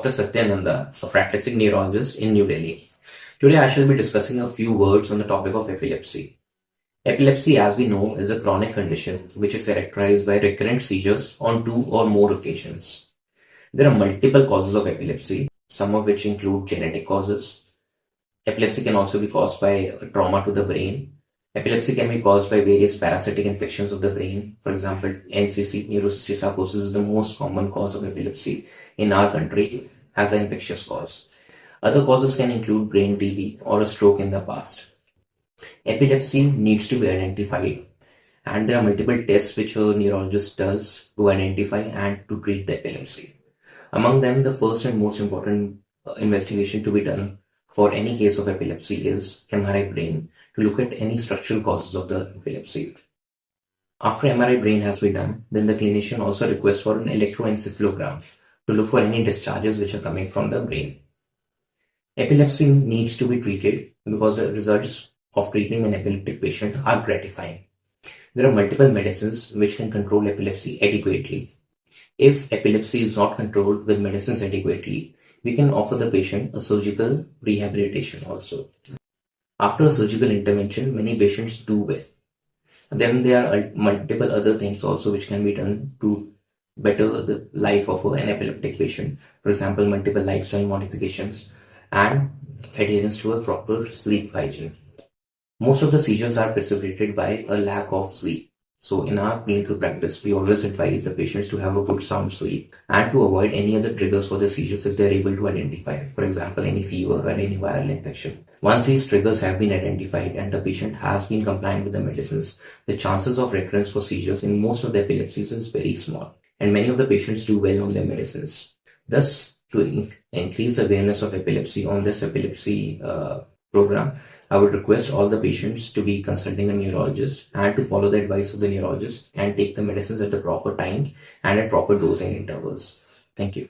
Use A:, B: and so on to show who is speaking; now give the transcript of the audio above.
A: Dr. Satyan Nanda, a practicing neurologist in New Delhi. Today I shall be discussing a few words on the topic of epilepsy. Epilepsy, as we know, is a chronic condition which is characterized by recurrent seizures on 2 or more occasions. There are multiple causes of epilepsy, some of which include genetic causes. Epilepsy can also be caused by trauma to the brain. Epilepsy can be caused by various parasitic infections of the brain. For example, NCC, neurocysticercosis, is the most common cause of epilepsy in our country as an infectious cause. Other causes can include brain TB or a stroke in the past. Epilepsy needs to be identified, and there are multiple tests which a neurologist does to identify and to treat the epilepsy. Among them, the first and most important investigation to be done for any case of epilepsy is MRI brain to look at any structural causes of the epilepsy. After MRI brain has been done, then the clinician also requests for an electroencephalogram to look for any discharges which are coming from the brain. Epilepsy needs to be treated because the results of treating an epileptic patient are gratifying. There are multiple medicines which can control epilepsy adequately. If epilepsy is not controlled with medicines adequately, we can offer the patient a surgical rehabilitation also. After a surgical intervention, many patients do well. Then there are multiple other things also which can be done to better the life of an epileptic patient. For example, multiple lifestyle modifications and adherence to a proper sleep hygiene. Most of the seizures are precipitated by a lack of sleep. So in our clinical practice, we always advise the patients to have a good sound sleep and to avoid any other triggers for the seizures if they're able to identify, for example, any fever or any viral infection. Once these triggers have been identified and the patient has been compliant with the medicines, the chances of recurrence for seizures in most of the epilepsies is very small, and many of the patients do well on their medicines. Thus, to increase awareness of epilepsy on this epilepsy program, I would request all the patients to be consulting a neurologist and to follow the advice of the neurologist and take the medicines at the proper time and at proper dosing intervals. Thank you.